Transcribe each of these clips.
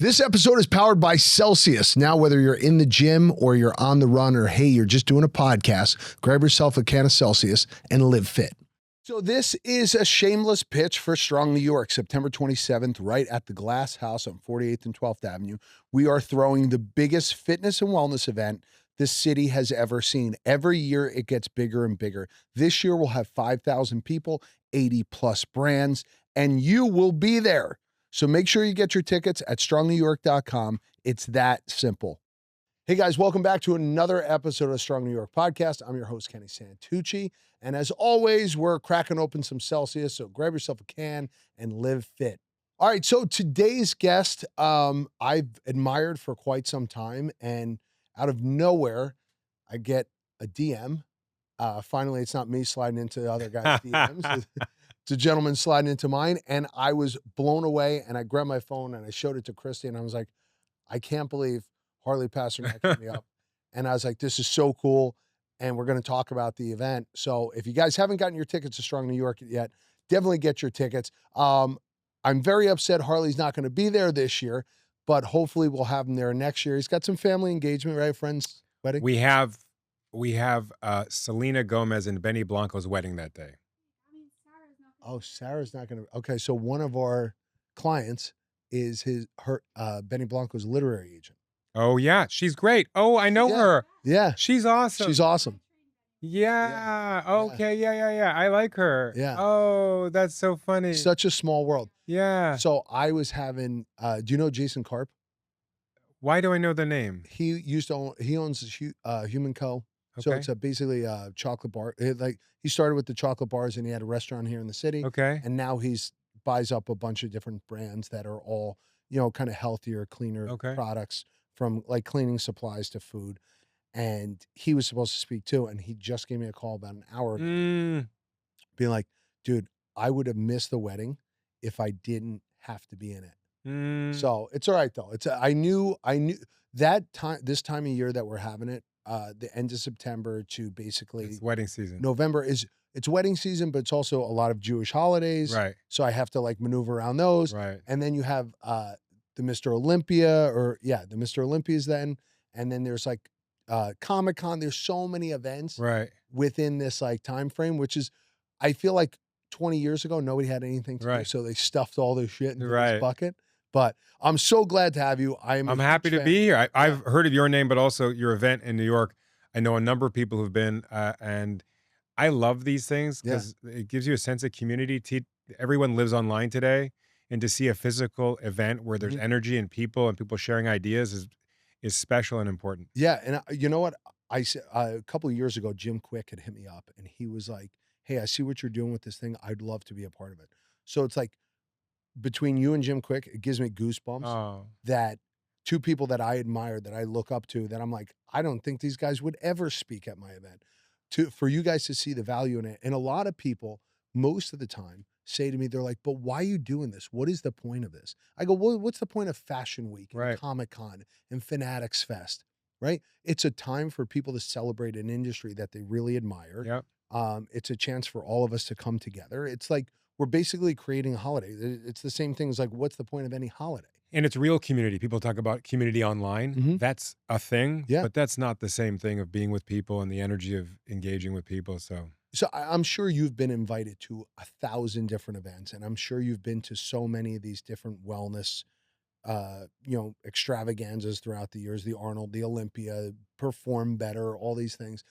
This episode is powered by Celsius. Now, whether you're in the gym or you're on the run or, hey, you're just doing a podcast, grab yourself a can of Celsius and live fit. So this is a shameless pitch for Strong New York, September 27th, right at the Glass House on 48th and 12th Avenue. We are throwing the biggest fitness and wellness event this city has ever seen. Every year it gets bigger and bigger. This year we'll have 5,000 people, 80 plus brands, and you will be there. So make sure you get your tickets at strongnewyork.com. It's that simple. Hey guys, welcome back to another episode of Strong New York Podcast. I'm your host, Kenny Santucci. And as always, we're cracking open some Celsius. So grab yourself a can and live fit. All right, so today's guest, I've admired for quite some time. And out of nowhere, I get a DM. Finally, it's not me sliding into the other guy's DMs. It's a gentleman sliding into mine, and I was blown away, and I grabbed my phone, and I showed it to Christy, and I was like, I can't believe Harley Pasternak hit me up. And I was like, this is so cool, and we're going to talk about the event. So if you guys haven't gotten your tickets to Strong New York yet, definitely get your tickets. I'm very upset Harley's not going to be there this year, but hopefully we'll have him there next year. He's got some family engagement, right? Friends' wedding? We have Selena Gomez and Benny Blanco's wedding that day. Oh, Sarah's not going to. Okay, so one of our clients is Benny Blanco's literary agent. Oh yeah, she's great. Oh, I know her. Yeah, she's awesome. she's awesome. Yeah. Okay. Yeah. I like her. Yeah. Oh, that's so funny. Such a small world. Yeah. So I was having. Do you know Jason Karp? Why do I know the name? He owns Human Co. So Okay. it's basically a chocolate bar. He started with the chocolate bars, and he had a restaurant here in the city. Okay. And now buys up a bunch of different brands that are all, kind of healthier, cleaner products, from like cleaning supplies to food. And he was supposed to speak too, and he just gave me a call about an hour ago, being like, dude, I would have missed the wedding if I didn't have to be in it. So it's all right though. I knew that this time of year that we're having it, the end of September to basically It's wedding season. November it's wedding season, but it's also a lot of Jewish holidays. Right. So I have to like maneuver around those. Right. And then you have the Mr. Olympia, the Mr. Olympias then. And then there's like Comic-Con. There's so many events within this like time frame, which is, I feel like 20 years ago, nobody had anything to do. So they stuffed all this shit into this bucket. But I'm so glad to have you. I'm happy to be here. I've heard of your name, but also your event in New York. I know a number of people who've been, and I love these things because it gives you a sense of community. Everyone lives online today, and to see a physical event where there's energy and people sharing ideas is special and important. Yeah, and you know what? I said a couple of years ago, Jim Quick had hit me up, and he was like, "Hey, I see what you're doing with this thing. I'd love to be a part of it." So it's like, between you and Jim Quick, it gives me goosebumps that two people that I admire, that I look up to, that I'm like, I don't think these guys would ever speak at my event. For you guys to see the value in it. And a lot of people, most of the time, say to me, they're like, but why are you doing this? What is the point of this? I go, well, what's the point of Fashion Week and Comic-Con and Fanatics Fest, right? It's a time for people to celebrate an industry that they really admire. Yep. It's a chance for all of us to come together. It's like, we're basically creating a holiday. It's the same thing as like, what's the point of any holiday? And it's real community. People talk about community online. That's a thing, but that's not the same thing of being with people and the energy of engaging with people. So I'm sure you've been invited to 1,000 different events, and I'm sure you've been to so many of these different wellness, extravaganzas throughout the years, the Arnold, the Olympia, Perform Better, all these things.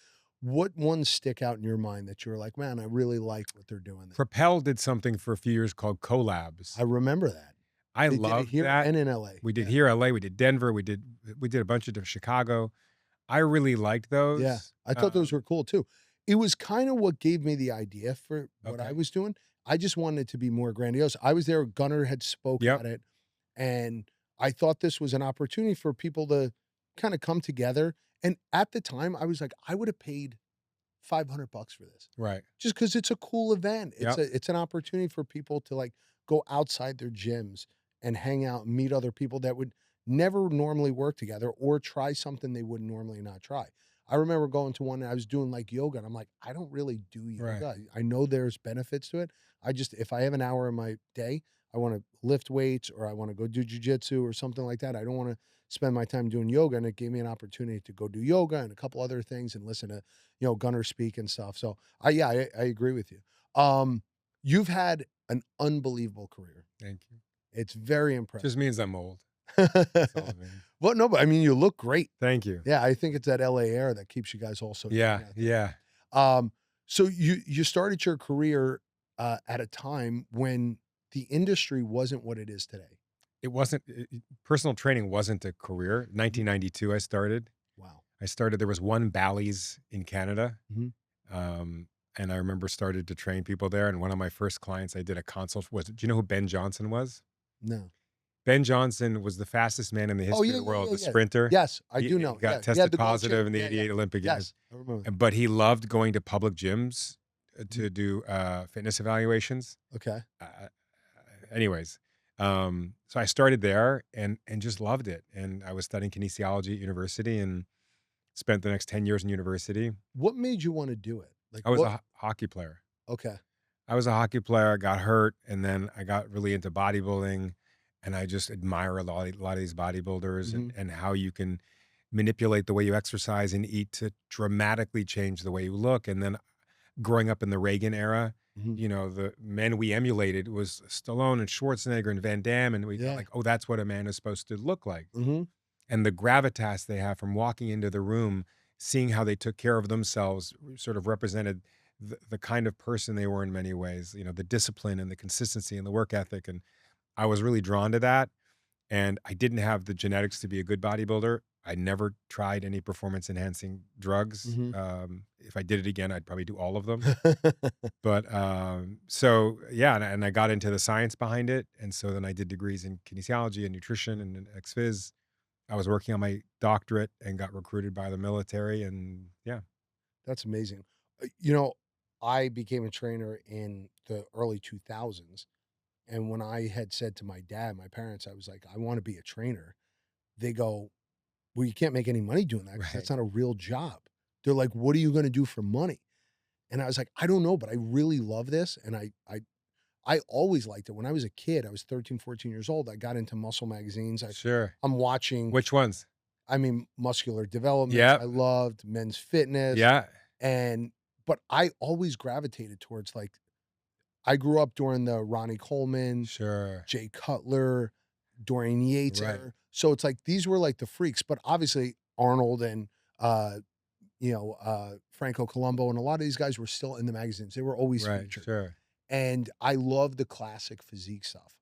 What ones stick out in your mind that you're like, man, I really like what they're doing? Propel did something for a few years called collabs. I remember that. I love here that. And in LA. We did here, LA. We did Denver. We did a bunch of different Chicago. I really liked those. Yeah, I thought those were cool too. It was kind of what gave me the idea for what I was doing. I just wanted it to be more grandiose. I was there. Gunnar had spoke at it, and I thought this was an opportunity for people to kind of come together. And at the time, I was like, I would have paid $500 for this, right? Just because it's a cool event. It's an opportunity for people to like go outside their gyms and hang out and meet other people that would never normally work together or try something they would normally not try. I remember going to one and I was doing like yoga, and I'm like, I don't really do yoga. I know there's benefits to it. If I have an hour in my day, I want to lift weights or I want to go do jujitsu or something like that. I don't want to spend my time doing yoga. And it gave me an opportunity to go do yoga and a couple other things and listen to, Gunnar speak and stuff. So I agree with you. You've had an unbelievable career. Thank you. It's very impressive. Just means I'm old. That's all it means. Well, no, but I mean, you look great. Thank you. Yeah, I think it's that LA air that keeps you guys all so young out there. Yeah. So you started your career at a time when the industry wasn't what it is today. It wasn't personal training wasn't a career. 1992 I started. Wow. There was one Bally's in Canada. Mhm. And I remember started to train people there. And one of my first clients I did a consult do you know who Ben Johnson was? No. Ben Johnson was the fastest man in the history of the world, the sprinter. Yes, I do know. He got tested positive in the 88 Olympic Games. Yes, I remember. But he loved going to public gyms to do fitness evaluations. Okay. Anyways, so I started there and just loved it. And I was studying kinesiology at university and spent the next 10 years in university. What made you want to do it? Like I was a hockey player. Okay. I was a hockey player. I got hurt, and then I got really into bodybuilding, and I just admire a lot of these bodybuilders and how you can manipulate the way you exercise and eat to dramatically change the way you look. And then growing up in the Reagan era, the men we emulated was Stallone and Schwarzenegger and Van Damme, and we got like, oh, that's what a man is supposed to look like. And the gravitas they have from walking into the room, seeing how they took care of themselves, sort of represented the kind of person they were in many ways, the discipline and the consistency and the work ethic. And I was really drawn to that. And I didn't have the genetics to be a good bodybuilder. I never tried any performance enhancing drugs. If I did it again, I'd probably do all of them. But so, yeah, and I got into the science behind it. And so then I did degrees in kinesiology and nutrition and ex-phys. I was working on my doctorate and got recruited by the military. And yeah. That's amazing. I became a trainer in the early 2000s. And when I had said to my parents, I was like, I want to be a trainer. They go, well, you can't make any money doing that. 'Cause Right. That's not a real job. They're like, what are you going to do for money? And I was like, I don't know, but I really love this. And I always liked it. When I was a kid, I was 13, 14 years old. I got into muscle magazines. Sure. I'm watching. Which ones? I mean, Muscular Development. Yep. I loved Men's Fitness. Yeah. But I always gravitated towards I grew up during the Ronnie Coleman, Sure. Jay Cutler, Dorian Yates Right. era. So it's like these were like the freaks, but obviously Arnold and Franco Columbo and a lot of these guys were still in the magazines. They were always Right. featured. Sure. And I love the classic physique stuff.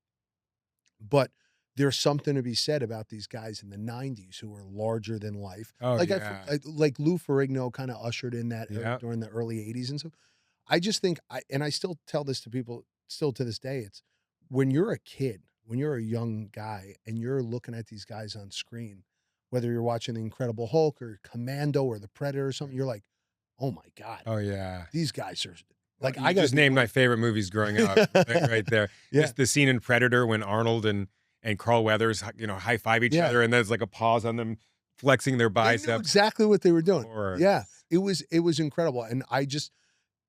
But there's something to be said about these guys in the 90s who were larger than life. Oh, like yeah. like Lou Ferrigno kind of ushered in that era Yeah. during the early 80s and stuff. I just think and I still tell this to people still to this day, it's when you're a kid, when you're a young guy and you're looking at these guys on screen, whether you're watching The Incredible Hulk or Commando or The Predator or something, you're like, oh my God, Oh, yeah. these guys are like, You I got just named my favorite movies growing up right there. Yeah. Just the scene in Predator when Arnold and Carl Weathers, high five each other, and there's like a pause on them flexing their They knew biceps. exactly what they were doing. Or- Yeah, it was incredible. And I just,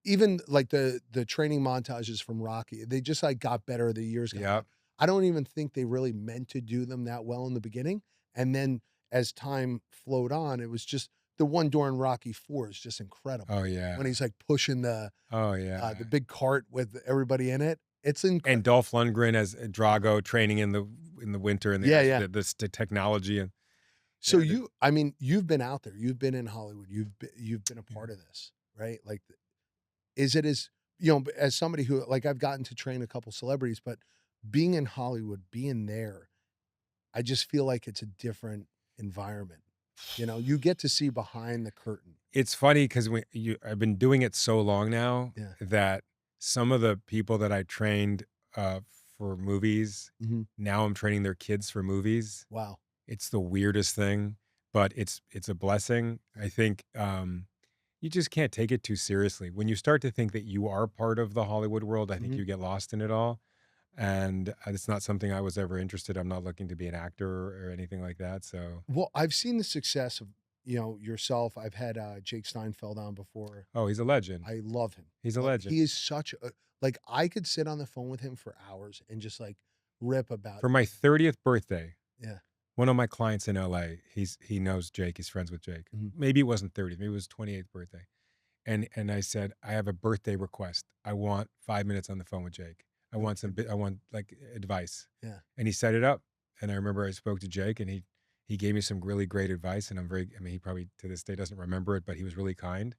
even like the training montages from Rocky, they just got better the years. Yep. I don't even think they really meant to do them that well in the beginning. And then as time flowed on, it was just the one during Rocky IV is just incredible. Oh, yeah. When he's pushing the big cart with everybody in it. It's incredible. And Dolph Lundgren as Drago training in the winter and the technology. And so you've been out there, you've been in Hollywood, you've been a part of this, right? Like, is it as as somebody who I've gotten to train a couple celebrities, but being in Hollywood, being there, I just feel like it's a different environment. You get to see behind the curtain. It's funny because I've been doing it so long now that some of the people that I trained for movies, now I'm training their kids for movies. Wow. It's the weirdest thing, but it's a blessing. I think you just can't take it too seriously. When you start to think that you are part of the Hollywood world, I think you get lost in it all. And it's not something I was ever interested in. I'm not looking to be an actor or anything like that. So, well, I've seen the success of, yourself. I've had Jake Steinfeld on before. Oh, he's a legend. I love him. He's a legend. He is such a, I could sit on the phone with him for hours and just rip about For it. my 30th birthday, Yeah. one of my clients in LA, he knows Jake, he's friends with Jake. Mhm. Maybe it wasn't 30th, maybe it was 28th birthday. And I said, I have a birthday request. I want 5 minutes on the phone with Jake. I want I want like advice. Yeah. And he set it up. And I remember I spoke to Jake and he gave me some really great advice. And he probably to this day doesn't remember it, but he was really kind.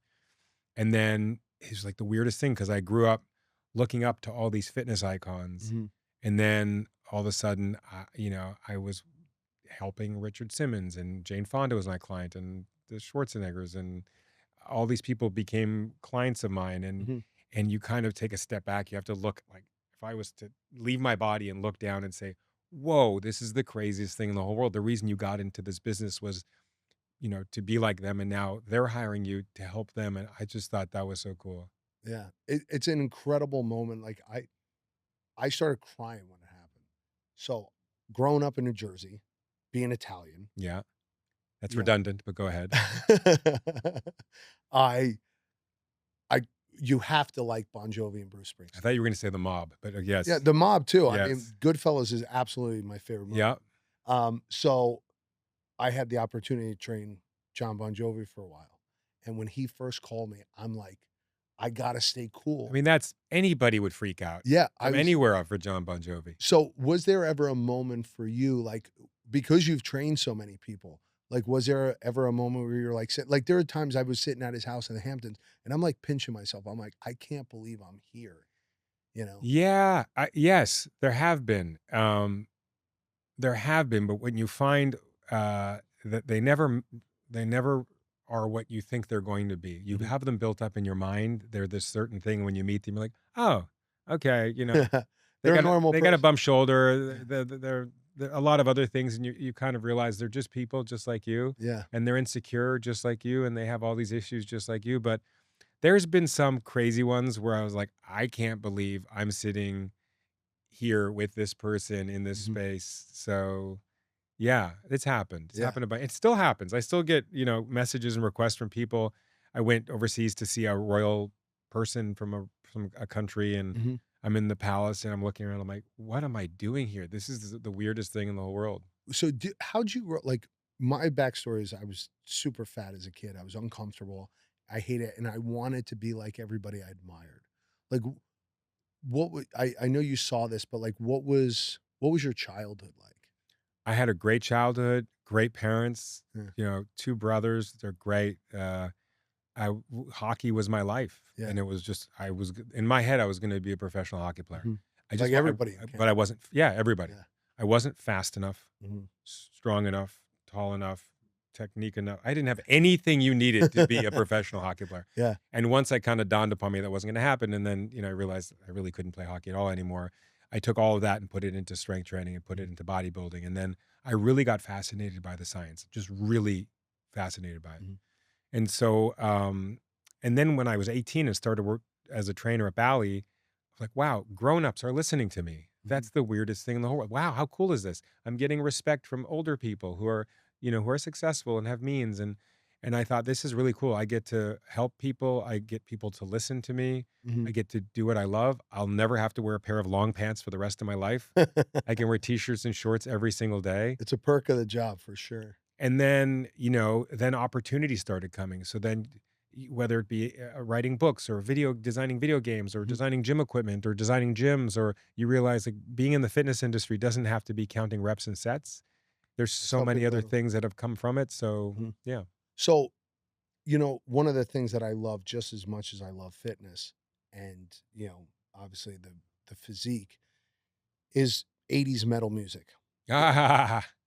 And then it was like the weirdest thing because I grew up looking up to all these fitness icons. Mhm. And then all of a sudden, I was helping Richard Simmons and Jane Fonda was my client and the Schwarzeneggers and all these people became clients of mine. Mhm. And you kind of take a step back. You have to look like if I was to leave my body and look down and say, whoa, this is the craziest thing in the whole world. The reason you got into this business was, to be like them. And now they're hiring you to help them. And I just thought that was so cool. Yeah. It's an incredible moment. Like I started crying when it happened. So growing up in New Jersey, being Italian, Yeah. That's you know, redundant, but go ahead. I I you have to like Bon Jovi and Bruce I Springsteen. thought you were going to say the mob, but Yeah, yes. The Mob too. I mean, Yes. Goodfellas is absolutely my favorite movie. Yeah. So I had the opportunity to train John Bon Jovi for a while. And when he first called me, I'm like, I gotta stay cool. I mean, that's anybody would freak out Yeah, from anywhere for John Bon Jovi. So was there ever a moment for you, like, because you've trained so many people, like, was there ever a moment where you're like, there are times I was sitting at his house in the Hamptons and I'm like pinching myself. I'm like, I can't believe I'm here, you know? Yeah. Yes, there have been. But when you find that they never are what you think they're going to be. You Mhm. have them built up in your mind. They're this certain thing. When you meet them, you're like, oh, okay, they They're a got normal a person. bump shoulder. Yeah. They're a lot of other things, and you kind of realize they're just people, just like you, Yeah. and they're insecure, just like you, and they have all these issues, just like you. But there's been some crazy ones where I was like, I can't believe I'm sitting here with this person in this Mhm. space. So yeah, it's happened. It's Yeah. happened it still happens. I still get, messages and requests from people. I went overseas to see a royal person from a country and Mhm. I'm in the palace and I'm looking around. I'm like, what am I doing here? This is the weirdest thing in the whole world. So how'd you grow, like, my backstory is I was super fat as a kid. I was uncomfortable. I hate it. And I wanted to be like everybody I admired. Like, I know you saw this, but like, what was your childhood like? I had a great childhood, great parents, Yeah. 2 brothers. They're great. Hockey was my life, Yeah. and it was just in my head I was going to be a professional hockey player. Mhm. I just Like everybody in but I Canada. wasn't. Yeah, everybody. Yeah. I wasn't fast enough, Mhm. strong enough, tall enough, technique enough. I didn't have anything you needed to be a professional hockey player. Yeah. And once I kind of dawned upon me that wasn't going to happen, and then I realized I really couldn't play hockey at all anymore. I took all of that and put it into strength training and put it into bodybuilding, and then I really got fascinated by the science. Just really fascinated by it. Mhm. And so, and then when I was 18 and started work as a trainer at Bally, I was like, wow, grown-ups are listening to me. Mhm. That's the weirdest thing in the whole world. Wow, how cool is this? I'm getting respect from older people who are successful and have means. And I thought this is really cool. I get to help people. I get people to listen to me. Mhm. I get to do what I love. I'll never have to wear a pair of long pants for the rest of my life. I can wear t-shirts and shorts every single day. It's a perk of the job for sure. And then, then opportunities started coming. So then whether it be writing books or designing video games or Mhm. designing gym equipment or designing gyms, or you realize like being in the fitness industry doesn't have to be counting reps and sets. There's It's so helping many other build. things that have come from it. So Mhm. yeah. So, one of the things that I love just as much as I love fitness and, obviously the physique is 80s metal music.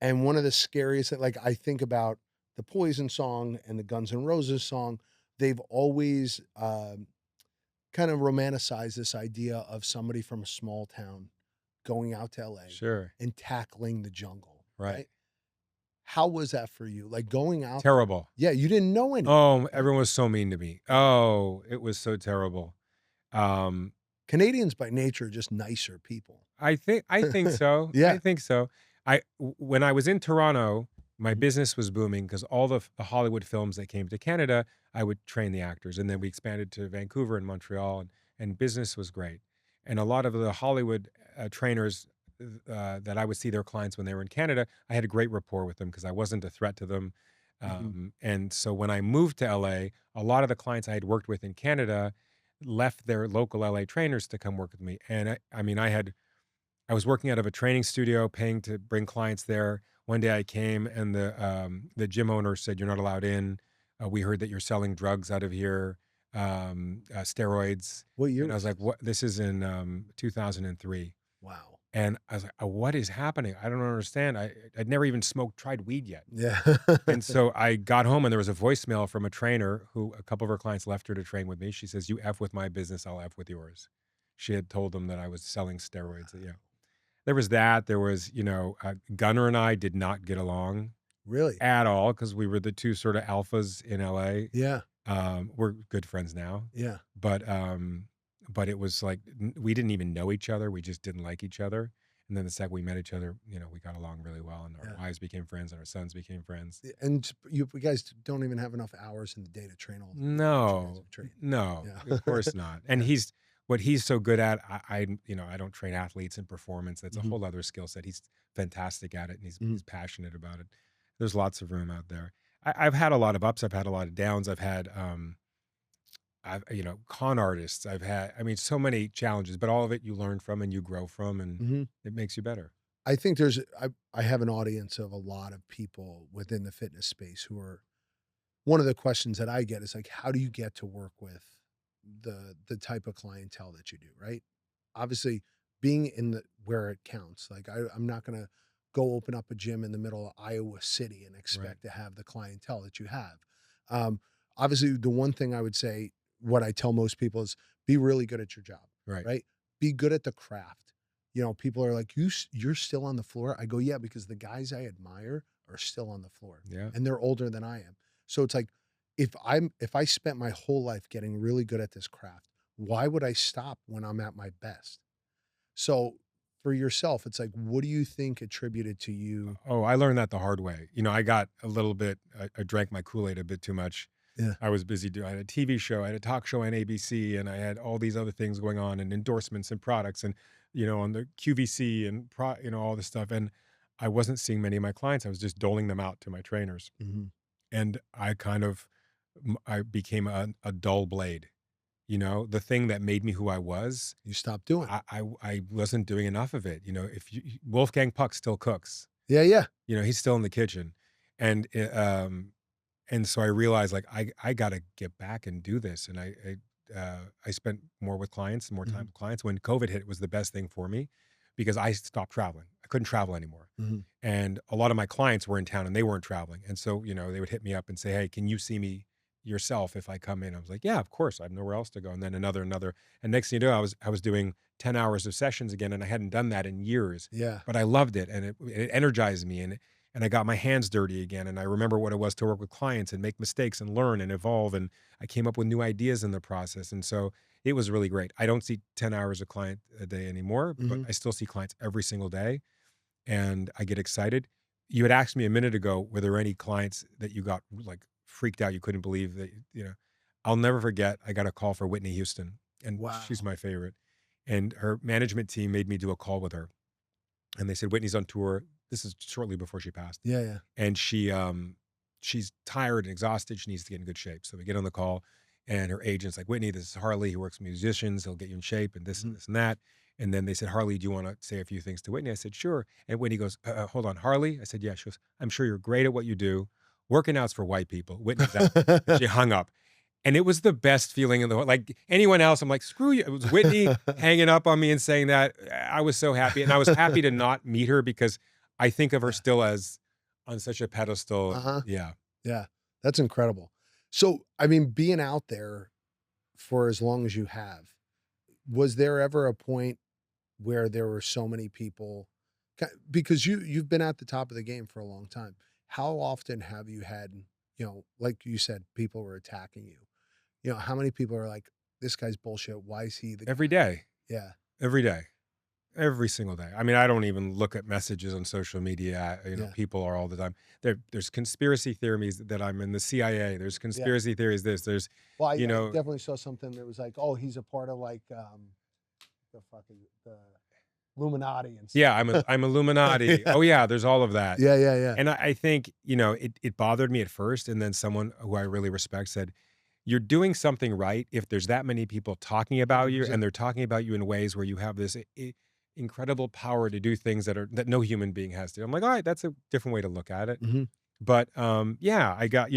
And one of the scariest like, I think about the Poison song and the Guns N' Roses song, they've always, kind of romanticized this idea of somebody from a small town going out to LA Sure. and tackling the jungle, Right. right? How was that for you? Like, going out there. Terrible. Yeah, you didn't know anyone, Oh, right? everyone was so mean to me. Oh, it was so terrible. Um, Canadians by nature are just nicer people. I think so. I Yeah. think so. When I was in Toronto, my Mhm. business was booming because all the Hollywood films that came to Canada, I would train the actors, and then we expanded to Vancouver and Montreal, and business was great. And a lot of the Hollywood trainers that I would see their clients when they were in Canada, I had a great rapport with them because I wasn't a threat to them. And so when I moved to LA, a lot of the clients I had worked with in Canada left their local LA trainers to come work with me. And I mean, I was working out of a training studio, paying to bring clients there. One day I came and the gym owner said, "You're not allowed in. We heard that you're selling drugs out of here, steroids." What year And I was was like, this? "What? This is in 2003." Wow. And I was like, "What is happening? I don't understand. I'd never even tried weed yet." Yeah. And so I got home and there was a voicemail from a trainer who a couple of her clients left her to train with me. She says, "You F with my business, I'll F with yours." She had told them that I was selling steroids. Yeah. There was that. There was, Gunnar and I did not get along Really? at all because we were the two sort of alphas in LA. Yeah. We're good friends now, Yeah. but it was like we didn't even know each other. We just didn't like each other. And then the second we met each other, we got along really well, and our Yeah. wives became friends, and our sons became friends. And you guys don't even have enough hours in the day to train all the people that you guys No, have trained. no, Yeah. of course not. And Yeah. what he's so good at. I don't train athletes in performance. That's a Mhm. whole other skill set. He's fantastic at it, and he's Mhm. passionate about it. There's lots of room out there. I've had a lot of ups. I've had a lot of downs. Con artists. I mean, so many challenges, but all of it you learn from and you grow from, and Mhm. it makes you better. I think I have an audience of a lot of people within the fitness space who are one of the questions that I get is like, how do you get to work with the type of clientele that you do, right? Obviously, being in the where it counts. Like I'm not gonna go open up a gym in the middle of Iowa City and Right. expect to have the clientele that you have. Um, Obviously, the one thing I would say, what I tell most people is be really good at your job, Right. right? Be good at the craft. People are like, you're still on the floor. I go, yeah, because the guys I admire are still on the floor Yeah. and they're older than I am. So it's like, if I spent my whole life getting really good at this craft, why would I stop when I'm at my best? So for yourself, it's like, what do you think attributed to you? Oh, I learned that the hard way. I got a little bit. I drank my Kool-Aid a bit too much. Yeah. I was busy doing. I had a TV show, I had a talk show on ABC, and I had all these other things going on, and endorsements and products, and on the QVC and all this stuff. And I wasn't seeing many of my clients. I was just doling them out to my trainers, Mhm. and I became a dull blade. The thing that made me who I was. You stopped doing it. I wasn't doing enough of it. If Wolfgang Puck still cooks, Yeah, yeah. he's still in the kitchen, and and so I realized like I got to get back and do this. And I spent more with clients, more time Mhm. with clients. When COVID hit, it was the best thing for me because I stopped traveling. I couldn't travel anymore. Mhm. And a lot of my clients were in town and they weren't traveling. And so, they would hit me up and say, "Hey, can you see me yourself if I come in?" I was like, "Yeah, of course. I have nowhere else to go." And then another. And next thing you know, I was doing 10 hours of sessions again. And I hadn't done that in years, Yeah. but I loved it. And it energized me. And I got my hands dirty again. And I remember what it was to work with clients and make mistakes and learn and evolve. And I came up with new ideas in the process. And so it was really great. I don't see 10 hours of client a day anymore, but Mhm. I still see clients every single day. And I get excited. You had asked me a minute ago, were there any clients that you got like freaked out? You couldn't believe that. I'll never forget. I got a call for Whitney Houston, and she's Wow. my favorite. And her management team made me do a call with her, and they said Whitney's on tour. This is shortly before she passed, Yeah, yeah. and she's tired and exhausted. She needs to get in good shape. So we get on the call, and her agent's like, "Whitney, this is Harley. He works with musicians. He'll get you in shape, and this and Mhm. this and that." And then they said, "Harley, do you want to say a few things to Whitney?" I said, "Sure." And Whitney goes, "Hold on, Harley." I said, "Yeah." She goes, "I'm sure you're great at what you do. Working out's for white people." Whitney's out. And she hung up. And it was the best feeling in the world. Like anyone else, I'm like, screw you. It was Whitney hanging up on me and saying that. I was so happy. And I was happy to not meet her because I think of her Yeah. still as on such a pedestal. Uh-huh. Yeah. Yeah. That's incredible. So, I mean, being out there for as long as you have, was there ever a point where there were so many people because you've been at the top of the game for a long time. How often have you had, like you said, people were attacking you? How many people are like, this guy's bullshit. Why is he the Every guy? day. Yeah. Every day. Every single day. I mean, I don't even look at messages on social media. Yeah. People are all the time. There's conspiracy theories that I'm in the CIA. There's Yeah. conspiracy theories. There's, Well, you I know, definitely saw something that was like, oh, he's a part of like the fucking the Illuminati and stuff. Yeah, I'm Illuminati. Yeah. Oh yeah, there's all of that. Yeah. And I think, it bothered me at first, and then someone who I really respect said, "You're doing something right if there's that many people talking about you, 100%. and they're talking about you in ways where you have this incredible power to do things that no human being has to." I'm like, "All right, that's a different way to look at it." Mhm. But yeah, I got,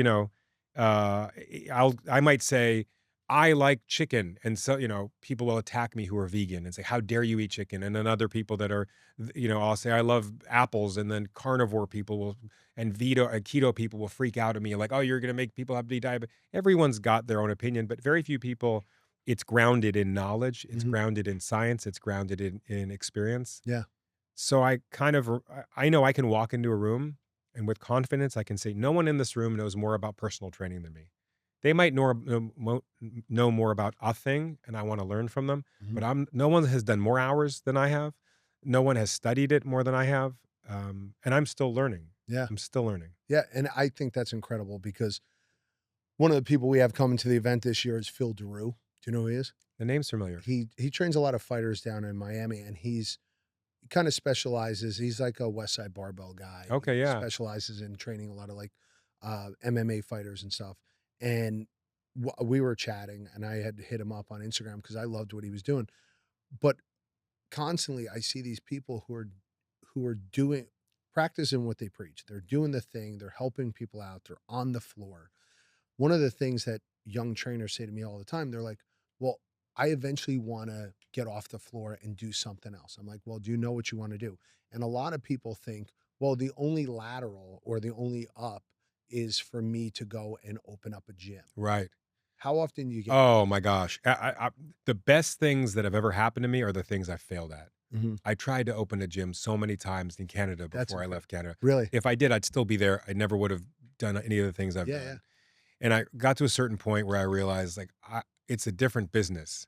I might say I like chicken, and so people will attack me who are vegan and say, "How dare you eat chicken?" And then other people that are, I'll say I love apples, and then carnivore people will and keto people will freak out at me like, "Oh, you're going to make people have to be diabetic." Everyone's got their own opinion, but very few people. It's grounded in knowledge. It's Mhm. grounded in science. It's grounded in experience. Yeah. So I know I can walk into a room and with confidence I can say no one in this room knows more about personal training than me. They might know more about a thing and I want to learn from them, Mhm. but no one has done more hours than I have. No one has studied it more than I have. And I'm still learning. Yeah. I'm still learning. Yeah. And I think that's incredible because one of the people we have coming to the event this year is Phil Daru. Do you know who he is? The name's familiar. He trains a lot of fighters down in Miami, and he kind of specializes. He's like a West Side Barbell guy. Okay, He yeah. specializes in training a lot of like MMA fighters and stuff. And we were chatting, and I had hit him up on Instagram because I loved what he was doing. But constantly, I see these people who are doing practicing what they preach. They're doing the thing. They're helping people out. They're on the floor. One of the things that young trainers say to me all the time, they're like, well, I eventually want to get off the floor and do something else. I'm like, well, do you know what you want to do? And a lot of people think, well, the only lateral or the only up is for me to go and open up a gym. Right. How often do you get? Oh my gosh. The best things that have ever happened to me are the things I failed at. Mhm. I tried to open a gym so many times in Canada That's before I incredible. left Canada. Really? If I did, I'd still be there. I never would have done any of the things I've Yeah, yeah. done. And I got to a certain point where I realized like it's a different business.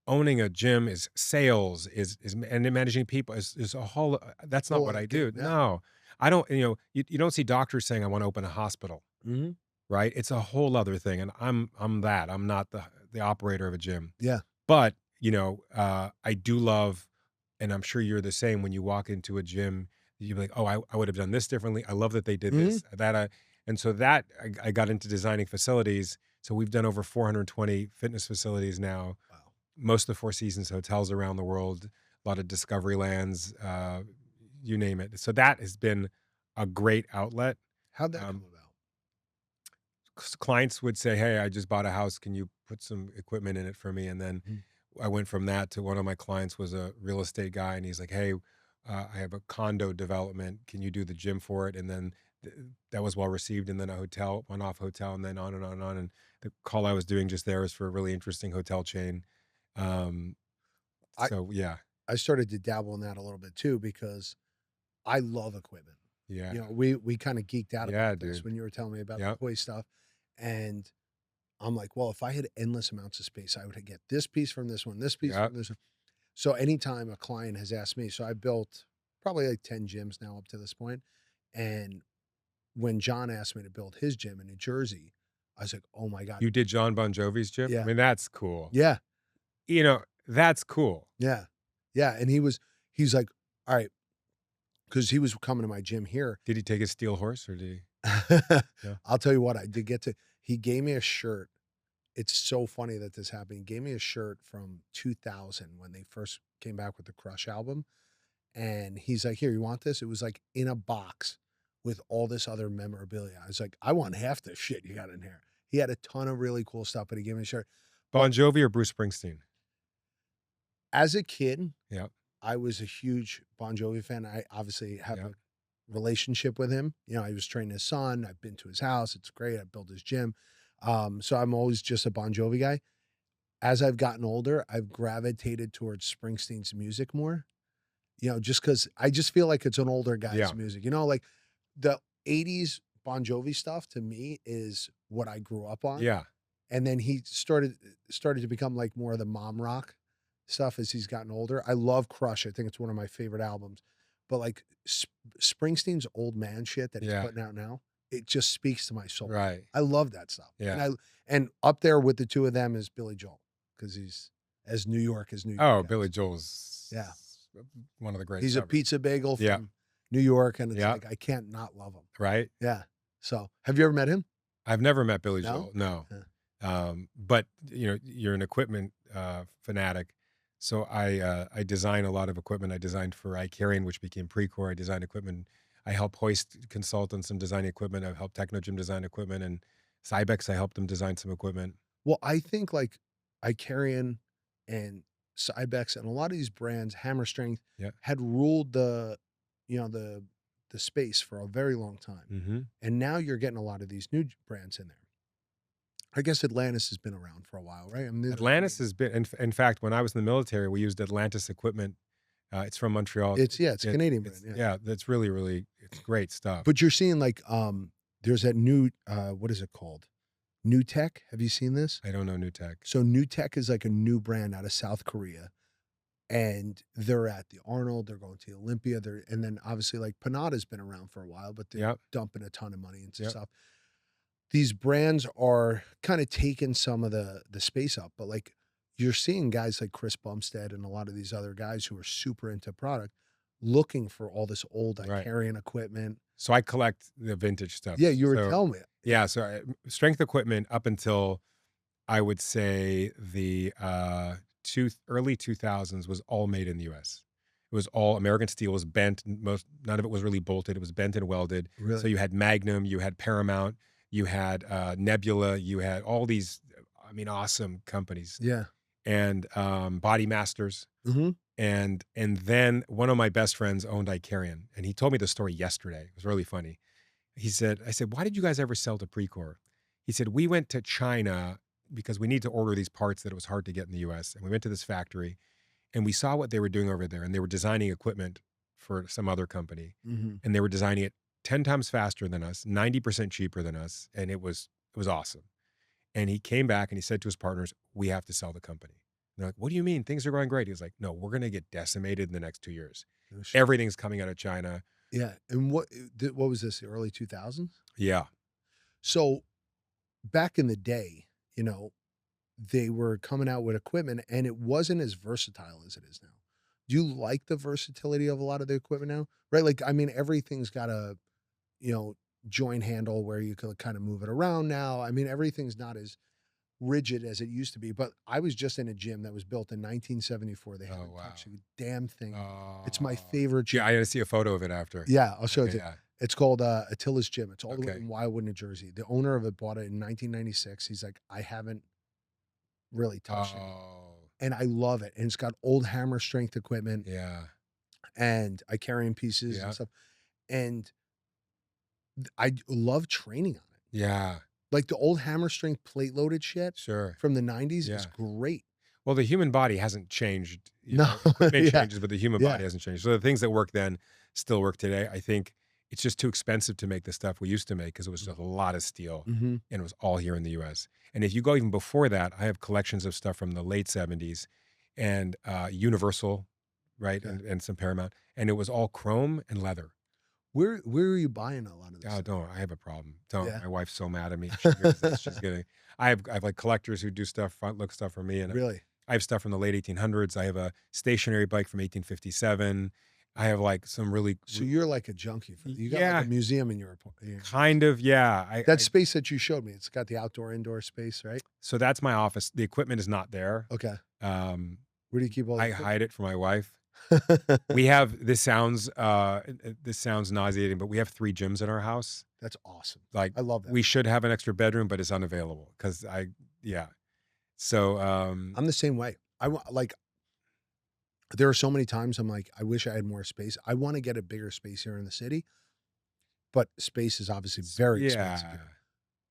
Owning a gym is sales and then managing people is a whole that's not Whole what other I game. do. No. I don't, you don't see doctors saying I want to open a hospital, Mhm. right? It's a whole other thing. And I'm that. I'm not the operator of a gym. Yeah. But, I do love, and I'm sure you're the same when you walk into a gym, you're like, oh, I would have done this differently. I love that they did Mhm. this, and so that I got into designing facilities. So we've done over 420 fitness facilities now, Wow. most of the Four Seasons hotels around the world, a lot of Discovery Lands, you name it. So that has been a great outlet. How'd that come Um, about? Clients would say, "Hey, I just bought a house. Can you put some equipment in it for me?" And then Mhm. I went from that to one of my clients was a real estate guy, and he's like, "Hey, I have a condo development. Can you do the gym for it?" And then that was well received. And then a hotel, one-off hotel, and then on and on and on. And the call I was doing just there was for a really interesting hotel chain. Um, I so yeah, I started to dabble in that a little bit too because I love equipment. yeah, We kind of geeked out yeah, about this dude. when you were telling me about the Yep, toy stuff. And I'm like, well, if I had endless amounts of space, I would get this piece from this one, this piece yep. from this one. So anytime a client has asked me, so I built probably like 10 gyms now up to this point. And when John asked me to build his gym in New Jersey, I was like, oh my God. You did John Bon Jovi's gym. I Yeah. mean, that's cool. Yeah. That's cool. Yeah. Yeah. And he's like, all right, because he was coming to my gym here. Did he take his steel horse or did he? No. I'll tell you what, I did get to, he gave me a shirt. It's so funny that this happened. He gave me a shirt from 2000 when they first came back with the Crush album. And he's like, here, you want this? It was like in a box with all this other memorabilia. I was like, I want half the shit you got in here. He had a ton of really cool stuff, but he gave me a shirt. Bon Jovi or Bruce Springsteen? As a kid, Yeah. I was a huge Bon Jovi fan. I obviously have Yeah. a relationship with him. I was training his son. I've been to his house. It's great. I built his gym. So I'm always just a Bon Jovi guy. As I've gotten older, I've gravitated towards Springsteen's music more. Just because I just feel like it's an older guy's Yeah. music. Like the 80s Bon Jovi stuff to me is what I grew up on. Yeah. And then he started to become like more of the mom rock stuff as he's gotten older. I love Crush. I think it's one of my favorite albums. But like Springsteen's old man shit that he's Yeah. putting out now, it just speaks to my soul. Right. I love that stuff. Yeah. And up there with the two of them is Billy Joel because he's as New York as New York. Oh, gets. Billy Joel's. Yeah. one of the greatest. He's a ever. pizza bagel Yeah. from New York, and it's Yeah. like I can't not love him. Right? Yeah. So, have you ever met him? I've never met Billy No? Joel. No. Yeah. But you're an equipment fanatic. So I design a lot of equipment. I designed for iCarrion, which became Precor. I designed equipment. I help Hoist consultants and design equipment. I've helped Technogym design equipment, and Cybex, I helped them design some equipment. Well, I think like iCarrion and Cybex and a lot of these brands, Hammer Strength, Yeah. had ruled the space for a very long time. Mm-hmm. And now you're getting a lot of these new brands in there. I guess Atlantis has been around for a while, right? I mean, Atlantis has been, in fact, when I was in the military, we used Atlantis equipment. It's from Montreal. It's a Canadian brand. Yeah, that's really, it's great stuff. But you're seeing like there's that new what is it called? New Tech. Have you seen this? I don't know New Tech. So New Tech is like a new brand out of South Korea. And they're at the Arnold, they're going to the Olympia, and then obviously like Panada's been around for a while, but they're dumping a ton of money into stuff. These brands are kind of taking some of the space up, but like you're seeing guys like Chris Bumstead and a lot of these other guys who are super into product looking for all this old iCarrion equipment. So I collect the vintage stuff. Yeah, you were telling me. Yeah, so strength equipment up until I would say the early 2000s was all made in the U.S. It was all American steel. Was bent. None of it was really bolted. It was bent and welded. Really? So you had Magnum, you had Paramount, you had Nebula, you had all these, awesome companies. Yeah. And Body Masters. Mm-hmm. And then one of my best friends owned iCarrion, and he told me the story yesterday. It was really funny. I said, why did you guys ever sell to Precor? He said, we went to China because we need to order these parts that it was hard to get in the US. And we went to this factory and we saw what they were doing over there. And they were designing equipment for some other company. Mm-hmm. And they were designing it 10 times faster than us, 90% cheaper than us. And it was awesome. And he came back and he said to his partners, we have to sell the company. And they're like, what do you mean? Things are going great. He was like, no, we're going to get decimated in the next 2 years. Oh, shit. Everything's coming out of China. Yeah. And what was this, the early 2000s? Yeah. So back in the day, they were coming out with equipment and it wasn't as versatile as it is now. Do you like the versatility of a lot of the equipment now? Right? Like, everything's got a, joint handle where you can kind of move it around now. Everything's not as rigid as it used to be. But I was just in a gym that was built in 1974. They haven't touched a damn thing. It's my favorite gym. Yeah, I got to see a photo of it after. Yeah, I'll show it to you. Yeah. It's called Attila's Gym. It's all the way in Wildwood, New Jersey. The owner of it bought it in 1996. He's like, I haven't really touched it. And I love it. And it's got old Hammer Strength equipment. Yeah. And iCarrion pieces and stuff. And I love training on it. Yeah. Like the old Hammer Strength plate loaded shit from the 90s is great. Well, the human body hasn't changed. No. Equipment changes, but the human body hasn't changed. So the things that work then still work today. I think it's just too expensive to make the stuff we used to make because it was just a lot of steel and it was all here in the US. And if you go even before that, I have collections of stuff from the late 70s and Universal, right? And some Paramount. And it was all chrome and leather. Where are you buying a lot of this? Oh, don't. I have a problem. Don't. Yeah. My wife's so mad at me. She hears this. She's getting. I have like collectors who do stuff, front look stuff for me, and really, I have stuff from the late 1800s. I have a stationary bike from 1857. I have like some really. So you're like a junkie. You got like a museum in your apartment. Kind of, yeah. That space that you showed me, it's got the outdoor indoor space, right? So that's my office. The equipment is not there. Okay. Where do you keep all? I hide it from my wife. We have this sounds nauseating, but we have 3 gyms in our house. That's awesome. Like I love that. We should have an extra bedroom, but it's unavailable because So I'm the same way. There are so many times I'm like, I wish I had more space. I want to get a bigger space here in the city, but space is obviously very expensive here.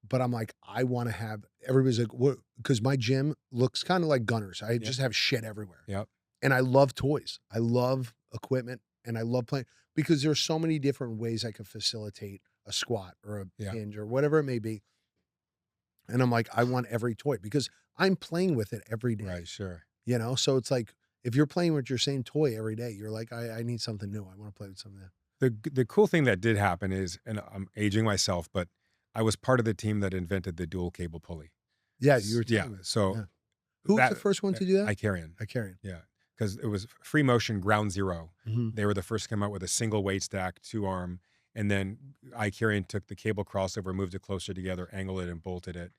But I'm like, I want to have, everybody's like, what? Because my gym looks kind of like Gunner's. I just have shit everywhere. Yep. And I love toys. I love equipment and I love playing because there's so many different ways I could facilitate a squat or a hinge or whatever it may be. And I'm like, I want every toy because I'm playing with it every day. Right, sure. So it's like, if you're playing with your same toy every day, you're like, I need something new. I want to play with something new. The cool thing that did happen is, and I'm aging myself, but I was part of the team that invented the dual cable pulley. Yeah, you were telling me. So who was the first one to do that? iCarrion. iCarrion. Yeah. because it was Free Motion Ground Zero. Mm-hmm. They were the first to come out with a single weight stack, 2-arm, and then iCarrion took the cable crossover, moved it closer together, angled it, and bolted it.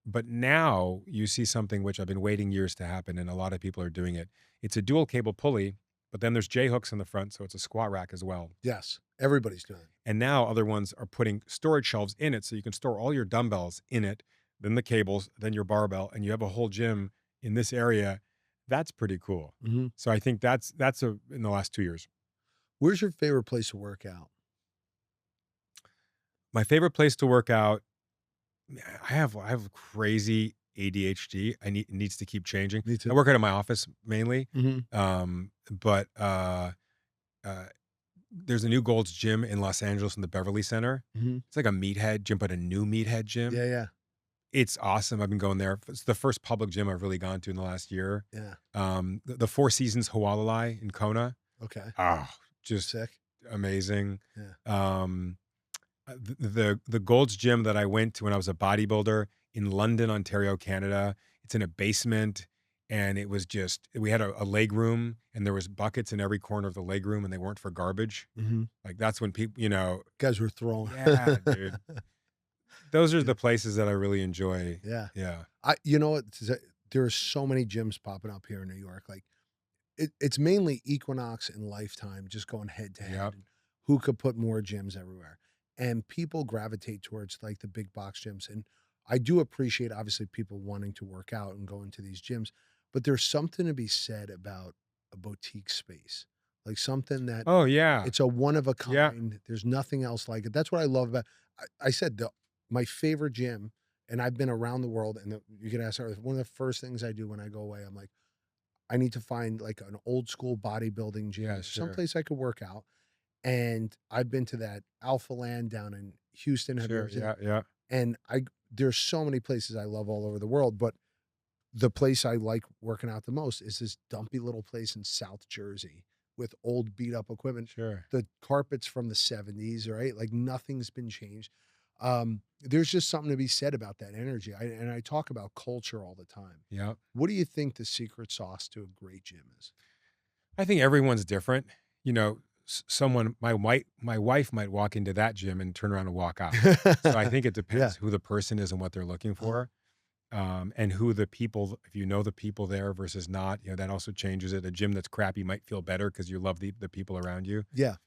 But now you see something which I've been waiting years to happen, and a lot of people are doing it. It's a dual cable pulley, but then there's J hooks in the front, so it's a squat rack as well. Yes, everybody's doing it. And now other ones are putting storage shelves in it, so you can store all your dumbbells in it, then the cables, then your barbell, and you have a whole gym in this area. That's pretty cool. Mm-hmm. So I think that's in the last 2 years. Where's your favorite place to work out? My favorite place to work out, I have crazy ADHD. It needs to keep changing. Me too. I work out of my office mainly. Mm-hmm. But there's a new Gold's Gym in Los Angeles in the Beverly Center. Mm-hmm. It's like a meathead gym, but a new meathead gym. Yeah, yeah. It's awesome. I've been going there. It's the first public gym I've really gone to in the last year. Yeah. The Four Seasons Hualalai in Kona. Okay. Oh, just Sick. amazing. Yeah. The Gold's Gym that I went to when I was a bodybuilder in London, Ontario, Canada. It's in a basement, and it was just, we had a leg room, and there was buckets in every corner of the leg room, and they weren't for garbage. Mm-hmm. Like that's when people, Guys were throwing. yeah, dude. Those are the places that I really enjoy. Yeah. Yeah. There are so many gyms popping up here in New York. Like it's mainly Equinox and Lifetime just going head to head. Yep. And who could put more gyms everywhere? And people gravitate towards like the big box gyms. And I do appreciate obviously people wanting to work out and go into these gyms, but there's something to be said about a boutique space. Like something that Oh yeah. it's a one of a Yeah. kind. There's nothing else like it. That's what I love about. I said my favorite gym, and I've been around the world. And you can ask her. One of the first things I do when I go away, I'm like, I need to find like an old school bodybuilding gym, Yeah, sure. someplace I could work out. And I've been to that Alpha Land down in Houston. Have you Sure. ever seen Yeah. it? Yeah. And there's so many places I love all over the world, but the place I like working out the most is this dumpy little place in South Jersey with old beat up equipment. Sure. The carpets from the 70s, right? Like nothing's been changed. There's just something to be said about that energy. I talk about culture all the time. Yeah. What do you think the secret sauce to a great gym is? I think everyone's different. My wife might walk into that gym and turn around and walk out. So I think it depends who the person is and what they're looking for. And who the people, if you know the people there versus not, that also changes it. A gym that's crappy might feel better because you love the people around you. Yeah.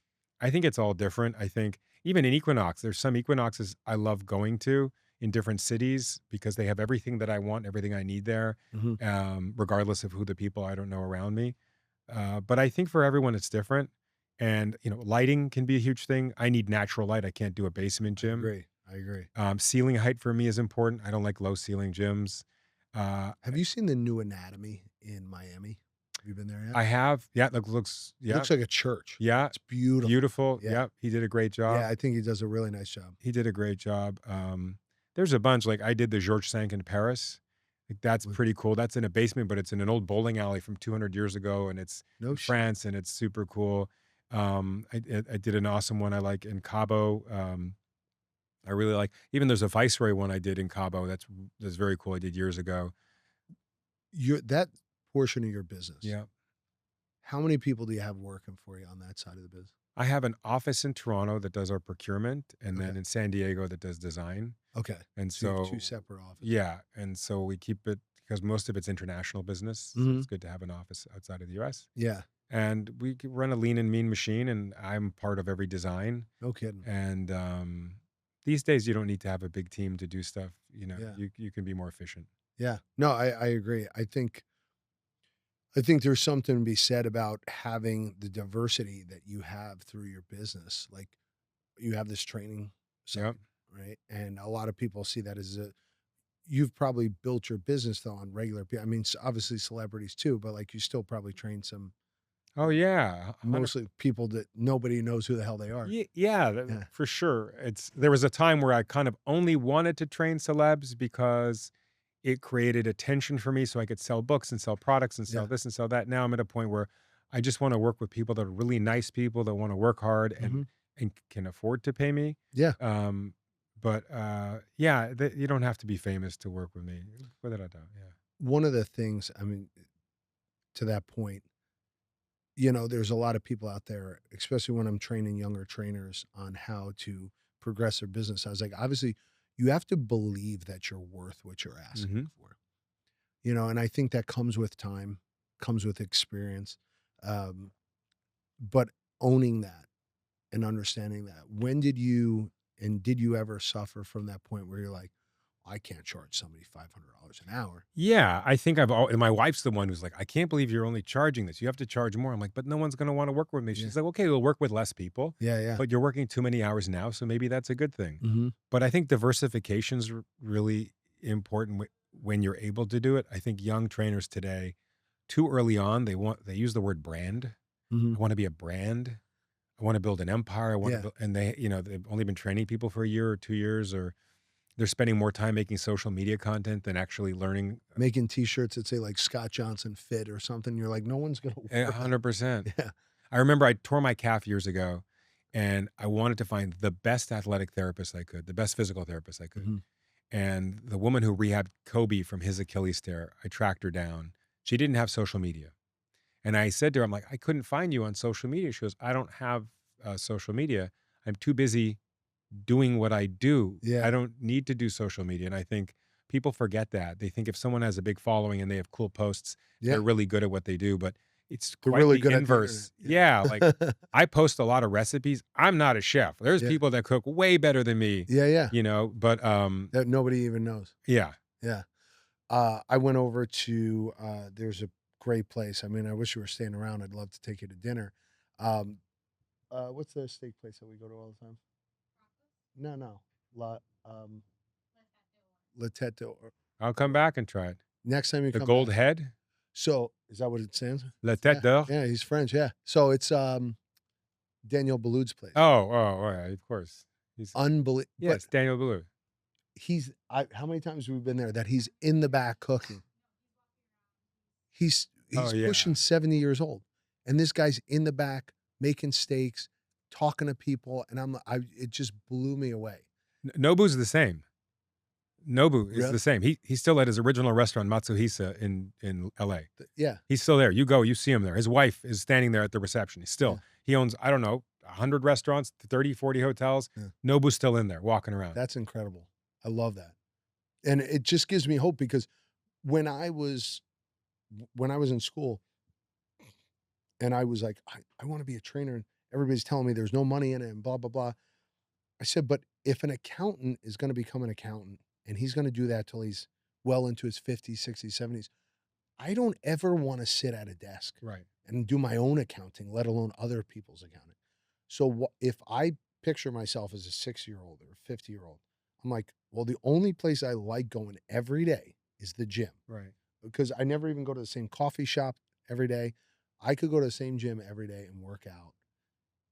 I think it's all different. I think even in Equinox, there's some Equinoxes I love going to in different cities because they have everything that I want, everything I need there, regardless of who the people I don't know around me. But I think for everyone, it's different. And, lighting can be a huge thing. I need natural light. I can't do a basement gym. I agree. Ceiling height for me is important. I don't like low ceiling gyms. Have you seen the new Anatomy in Miami? Have you been there yet? I have. Yeah, it looks It looks like a church. Yeah. It's beautiful. Beautiful. Yeah. Yeah. He did a great job. Yeah, I think he does a really nice job. He did a great job. There's a bunch. Like I did the Georges V in Paris. Like that's pretty cool. That's in a basement, but it's in an old bowling alley from 200 years ago, and it's No France, and it's super cool. I did an awesome one I like in Cabo. I really like. Even there's a Viceroy one I did in Cabo. That's very cool. I did years ago. That portion of your business. Yeah. How many people do you have working for you on that side of the business? I have an office in Toronto that does our procurement, and then Okay. in San Diego that does design. Okay. And So so two separate offices. yeah, and so we keep it because most of it's international business. So it's good to have an office outside of the U.S. Yeah. And we run a lean and mean machine, and I'm part of every design. No kidding. And these days, you don't need to have a big team to do stuff. Yeah. You can be more efficient. Yeah. No, I agree. I think there's something to be said about having the diversity that you have through your business. Like you have this training side, Yep. right? And a lot of people see that as you've probably built your business though on regular people. I mean, obviously celebrities too, but like you still probably train some Oh yeah, mostly people that nobody knows who the hell they are. Yeah, for sure. There was a time where I kind of only wanted to train celebs because it created attention for me, so I could sell books and sell products and sell Yeah. this and sell that. Now I'm at a point where I just want to work with people that are really nice people that want to work hard and can afford to pay me. Yeah. But you don't have to be famous to work with me. Without a doubt, yeah. One of the things, I mean, to that point, you know, there's a lot of people out there, especially when I'm training younger trainers on how to progress their business. I was like, obviously, you have to believe that you're worth what you're asking for, you know, and I think that comes with time, comes with experience, um, but owning that and understanding that. When did you and did you ever suffer from that point where you're like, I can't charge somebody $500 an hour? Yeah, I think and my wife's the one who's like, I can't believe you're only charging this. You have to charge more. I'm like, but no one's going to want to work with me. Yeah. She's like, okay, we'll work with less people, Yeah, yeah. but you're working too many hours now. So maybe that's a good thing. Mm-hmm. But I think diversification's really important when you're able to do it. I think young trainers today, too early on, they use the word brand. Mm-hmm. I want to be a brand. I want to build an empire. I want to build, and they've only been training people for a year or 2 years, or they're spending more time making social media content than actually learning. Making t-shirts that say like Scott Johnson fit or something. You're like, no one's going to wear that. 100%. Yeah. I remember I tore my calf years ago, and I wanted to find the best athletic therapist I could, the best physical therapist I could. Mm-hmm. And the woman who rehabbed Kobe from his Achilles tear, I tracked her down. She didn't have social media. And I said to her, I'm like, I couldn't find you on social media. She goes, I don't have social media. I'm too busy doing what I do. Yeah. I don't need to do social media. And I think people forget that. They think if someone has a big following and they have cool posts, they're really good at what they do. But it's They're quite really the good inverse. at the internet. Like I post a lot of recipes. I'm not a chef. There's people that cook way better than me. Yeah. You know, but that nobody even knows. Yeah. Yeah. I went over to there's a great place. I mean, I wish you were staying around. I'd love to take you to dinner. What's the steak place that we go to all the time? No. La Tête d'Or. I'll come back and try it. Next time you The come gold back. head? So is that what it stands? La Tête d'Or? Yeah, he's French. Yeah. So it's Daniel Boulud's place. Oh, yeah, of course. He's Unbelievable. Yes, Daniel Boulud. How many times have we been there that he's in the back cooking? He's pushing 70 years old, and this guy's in the back making steaks, talking to people, and it just blew me away. Nobu's the same. Nobu is Really? the same. He's still at his original restaurant, Matsuhisa, in LA. Yeah. He's still there. You go, you see him there. His wife is standing there at the reception. He owns, I don't know, 100 restaurants, 30, 40 hotels. Yeah. Nobu's still in there walking around. That's incredible. I love that. And it just gives me hope because when I was in school and I was like, I want to be a trainer, and everybody's telling me there's no money in it and blah, blah, blah. I said, but if an accountant is going to become an accountant and he's going to do that till he's well into his 50s, 60s, 70s, I don't ever want to sit at a desk and do my own accounting, let alone other people's accounting. So if I picture myself as a 6-year-old or a 50-year-old, I'm like, well, the only place I like going every day is the gym. Right. Because I never even go to the same coffee shop every day. I could go to the same gym every day and work out.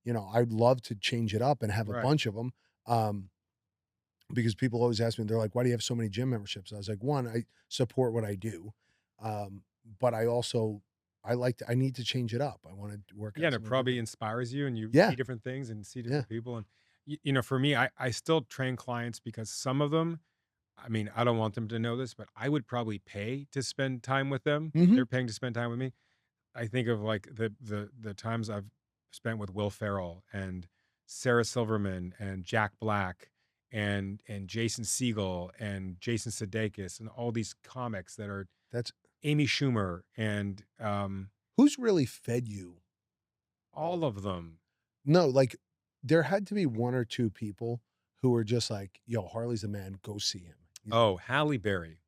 You know, I'd love to change it up and have a bunch of them. Because people always ask me, they're like, why do you have so many gym memberships? I was like, one, I support what I do. But I also, I need to change it up. I want to work out. Yeah, and it probably inspires you, and you see different things and see different people. And, you know, for me, I still train clients because some of them, I mean, I don't want them to know this, but I would probably pay to spend time with them. Mm-hmm. They're paying to spend time with me. I think of like the times I've spent with Will Ferrell and Sarah Silverman and Jack Black and Jason Segel and Jason Sudeikis and all these comics that's Amy Schumer and who's really fed you? All of them. No, like there had to be one or two people who were just like, yo, Harley's the man, go see him. Halle Berry.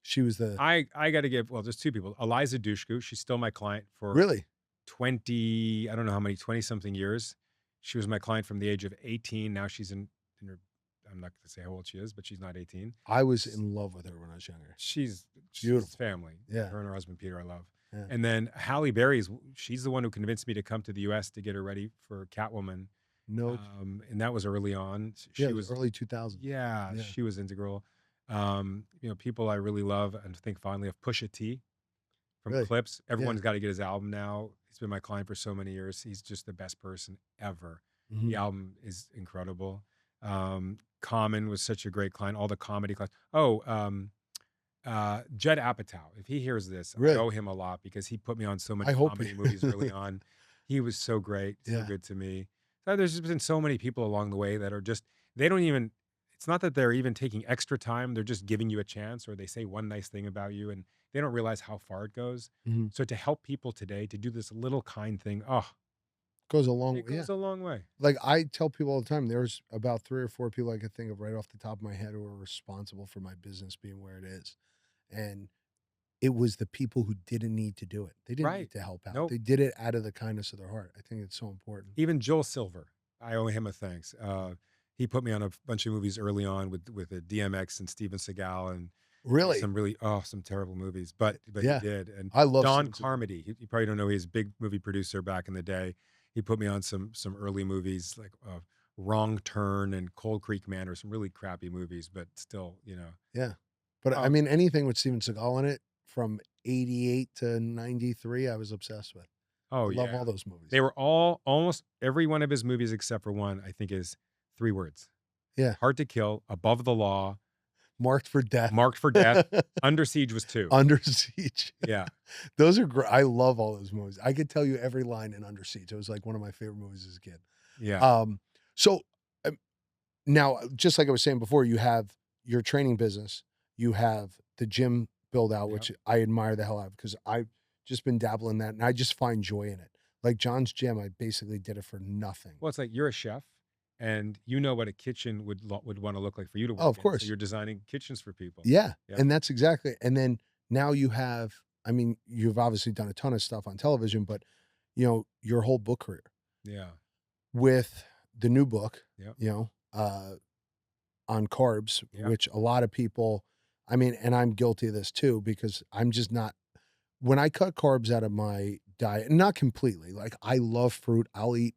She was I got to give, there's two people. Eliza Dushku, she's still my client for 20, I don't know how many, 20 something years. She was my client from the age of 18. Now she's in her, I'm not going to say how old she is, but she's not 18. I was in love with her when I was younger. She's beautiful. Family. Yeah. Her and her husband, Peter, I love. Yeah. And then Halle Berry, she's the one who convinced me to come to the US to get her ready for Catwoman. No. And that was early on. She was early 2000s. Yeah, she was integral. You know, people I really love and think fondly of, Pusha T from Clips. Everyone's got to get his album now. He's been my client for so many years. He's just the best person ever. Mm-hmm. The album is incredible. Common was such a great client. All the comedy clients. Judd Apatow, if he hears this, I Really? owe him a lot because he put me on so I many hope. comedy movies early on. He was so great, so Yeah. good to me. So there's just been so many people along the way that are just, they don't even, it's not that they're even taking extra time. They're just giving you a chance, or they say one nice thing about you and they don't realize how far it goes. Mhm. So to help people today to do this little kind thing, oh, Goes a long it way. Yeah. goes a long way. Like I tell people all the time, there's about 3 or 4 people I could think of right off the top of my head who are responsible for my business being where it is. And it was the people who didn't need to do it. They didn't Right. need to help out. Nope. They did it out of the kindness of their heart. I think it's so important. Even Joel Silver, I owe him a thanks. He put me on a bunch of movies early on with a DMX and Steven Seagal and Really? some really some terrible movies, but Yeah. he did. And I love Don Steven Seagal. Carmody, you probably don't know, he's a big movie producer back in the day. He put me on some early movies like Wrong Turn and Cold Creek Manor, some really crappy movies, but still, Yeah. But I mean, anything with Steven Seagal in it from 88 to 93, I was obsessed with. Oh I love yeah, all those movies. they were all, almost every one of his movies except for one, I think, is 3 words: Yeah. Hard to Kill, Above the Law, Marked for Death. Marked for Death, Under Siege was 2. Under Siege. Yeah. Those are great. I love all those movies. I could tell you every line in Under Siege. It was like one of my favorite movies as a kid. Yeah. So now, just like I was saying before, you have your training business, you have the gym build out, which I admire the hell out of because I've just been dabbling in that and I just find joy in it. Like John's gym, I basically did it for nothing. Well, it's like you're a chef and you know what a kitchen would want to look like for you to work Oh, of in. course. So you're designing kitchens for people. Yeah. Yeah. And that's exactly. And then now you have, I mean, you've obviously done a ton of stuff on television, but your whole book career Yeah. with the new book, Yep. On carbs, Yep. which a lot of people, I mean, and I'm guilty of this too, because I'm just not, when I cut carbs out of my diet, not completely, like I love fruit. I'll eat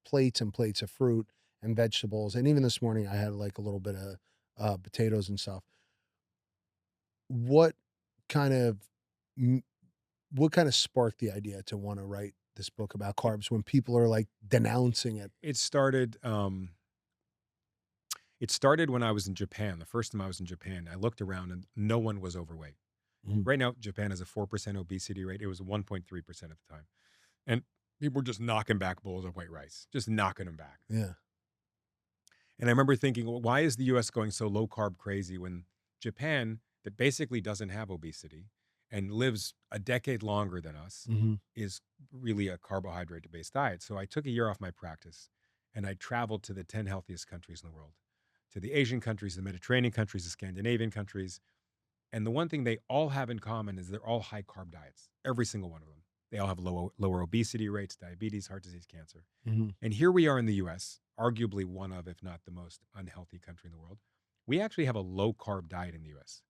plates and plates of fruit and vegetables. And even this morning I had like a little bit of potatoes and stuff. What kind of, what kind of sparked the idea to want to write this book about carbs when people are like denouncing it? It started when I was in Japan. The first time I was in Japan, I looked around and no one was overweight. Mhm. Right now, Japan has a 4% obesity rate. It was 1.3% at the time. And people were just knocking back bowls of white rice, just knocking them back. Yeah. And I remember thinking, well, why is the US going so low carb crazy when Japan, that basically doesn't have obesity and lives a decade longer than us, Mhm. is really a carbohydrate based diet? So I took a year off my practice and I traveled to the 10 healthiest countries in the world, to the Asian countries, the Mediterranean countries, the Scandinavian countries. And the one thing they all have in common is they're all high carb diets, every single one of them. They all have lower obesity rates, diabetes, heart disease, cancer. Mhm. And here we are in the US, arguably one of, if not the most unhealthy country in the world. We actually have a low carb diet in the US.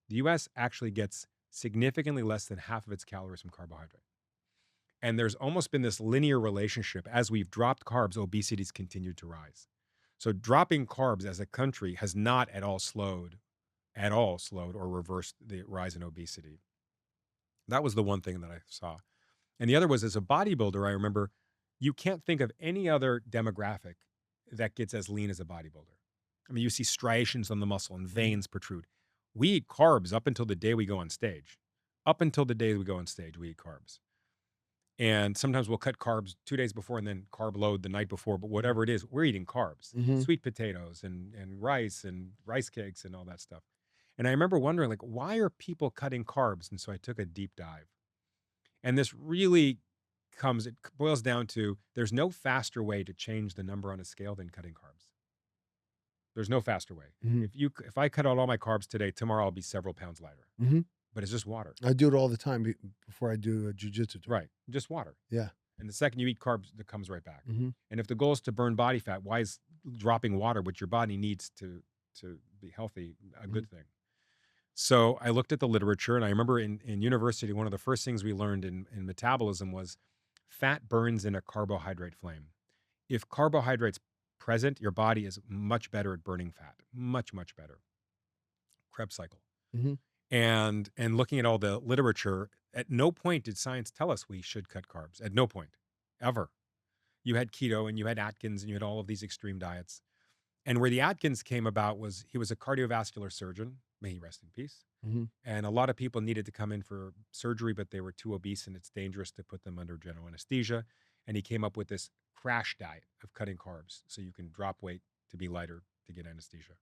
The US actually gets significantly less than half of its calories from carbohydrate. And there's almost been this linear relationship. As we've dropped carbs, obesity's continued to rise. So dropping carbs as a country has not at all slowed or reversed the rise in obesity. That was the one thing that I saw. And the other was, as a bodybuilder, I remember you can't think of any other demographic that gets as lean as a bodybuilder. I mean, you see striations on the muscle and veins protrude. We eat carbs up until the day we go on stage. Up until the day we go on stage, we eat carbs. And sometimes we'll cut carbs 2 days before and then carb load the night before. But whatever it is, we're eating carbs, Mhm. sweet potatoes and rice cakes and all that stuff. And I remember wondering, like, why are people cutting carbs? And so I took a deep dive. And this really it boils down to, there's no faster way to change the number on a scale than cutting carbs. There's no faster way. Mhm. If I cut out all my carbs today, tomorrow I'll be several pounds lighter. Mhm. But it's just water. I do it all the time before I do jujitsu. Right. Just water. Yeah. And the second you eat carbs, it comes right back. Mhm. And if the goal is to burn body fat, why is dropping water, which your body needs to be healthy, a good thing? So I looked at the literature, and I remember in university, one of the first things we learned in metabolism was fat burns in a carbohydrate flame. If carbohydrate's present, your body is much better at burning fat, much, much better. Krebs cycle. Mhm. And looking at all the literature, at no point did science tell us we should cut carbs. At no point, ever. You had keto and you had Atkins and you had all of these extreme diets. And where the Atkins came about was, he was a cardiovascular surgeon. may he rest in peace. Mm-hmm. And a lot of people needed to come in for surgery, but they were too obese and it's dangerous to put them under general anesthesia. And he came up with this crash diet of cutting carbs so you can drop weight to be lighter to get anesthesia.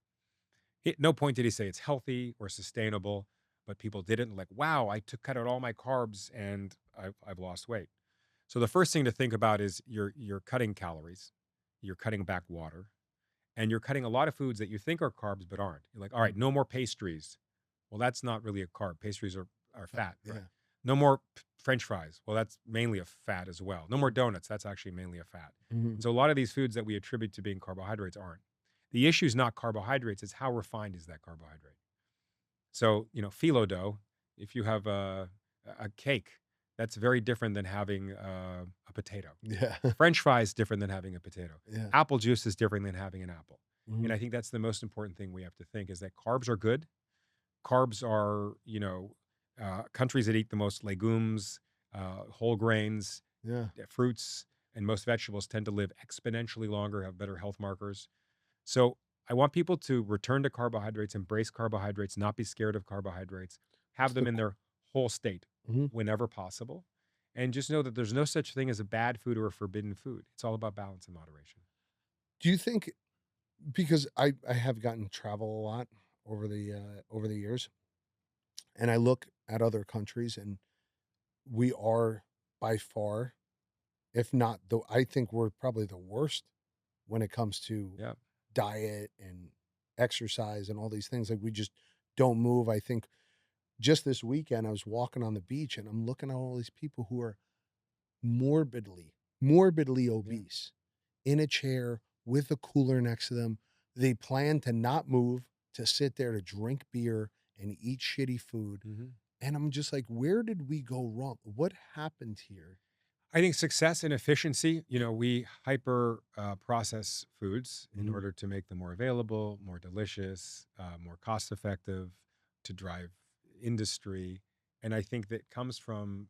At no point did he say it's healthy or sustainable, but people didn't like, wow, cut out all my carbs and I've lost weight. So the first thing to think about is you're cutting calories, you're cutting back water, and you're cutting a lot of foods that you think are carbs but aren't. You're like, all right, no more pastries. Well, that's not really a carb. Pastries are fat. Yeah. Right? No more French fries. Well, that's mainly a fat as well. No more donuts. That's actually mainly a fat. Mm-hmm. And so a lot of these foods that we attribute to being carbohydrates aren't. The issue is not carbohydrates, it's how refined is that carbohydrate. So, phyllo dough, if you have a cake, that's very different than having a potato. Yeah. French fries different than having a potato. Yeah. Apple juice is different than having an apple. Mm-hmm. And I think that's the most important thing we have to think is that carbs are good. Carbs are, countries that eat the most legumes, whole grains, Yeah. fruits, and most vegetables tend to live exponentially longer, have better health markers. So I want people to return to carbohydrates, embrace carbohydrates, not be scared of carbohydrates, have them in their whole state Mm-hmm. whenever possible. And just know that there's no such thing as a bad food or a forbidden food. It's all about balance and moderation. Do you think, because I have gotten to travel a lot over the years, and I look at other countries, and we are by far, if not the, I think we're probably the worst when it comes to Yeah. diet and exercise and all these things. Like we just don't move. I think just this weekend I was walking on the beach and I'm looking at all these people who are morbidly obese in a chair with a cooler next to them. They plan to not move, to sit there to drink beer and eat shitty food. Mm-hmm. And I'm just like, where did we go wrong? What happened here? I think success and efficiency, we hyper process foods in order to make them more available, more delicious, more cost effective, to drive industry. And I think that comes from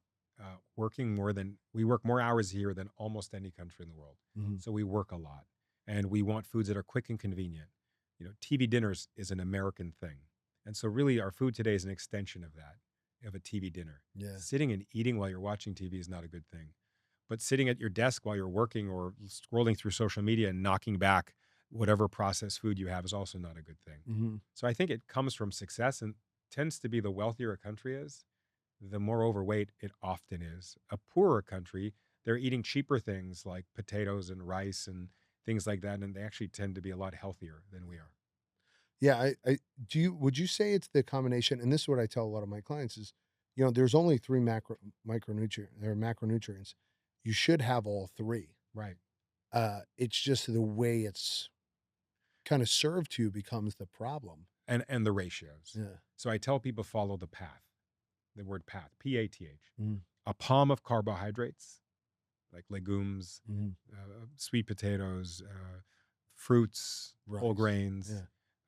we work more hours here than almost any country in the world. Mm-hmm. So we work a lot and we want foods that are quick and convenient. TV dinners is an American thing. And so really our food today is an extension of that, of a TV dinner. Yeah. Sitting and eating while you're watching TV is not a good thing. But sitting at your desk while you're working or scrolling through social media and knocking back whatever processed food you have is also not a good thing. Mm-hmm. So I think it comes from success and tends to be the wealthier a country is, the more overweight it often is. A poorer country, they're eating cheaper things like potatoes and rice and things like that, and they actually tend to be a lot healthier than we are. Yeah, would you say it's the combination? And this is what I tell a lot of my clients is, there's only three macronutrients. You should have all three. Right. It's just the way it's kind of served to you becomes the problem. And the ratios. Yeah. So I tell people follow the path. The word path, P-A-T-H. Mm. A palm of carbohydrates, like legumes, Mm. sweet potatoes, fruits, whole Rice. grains.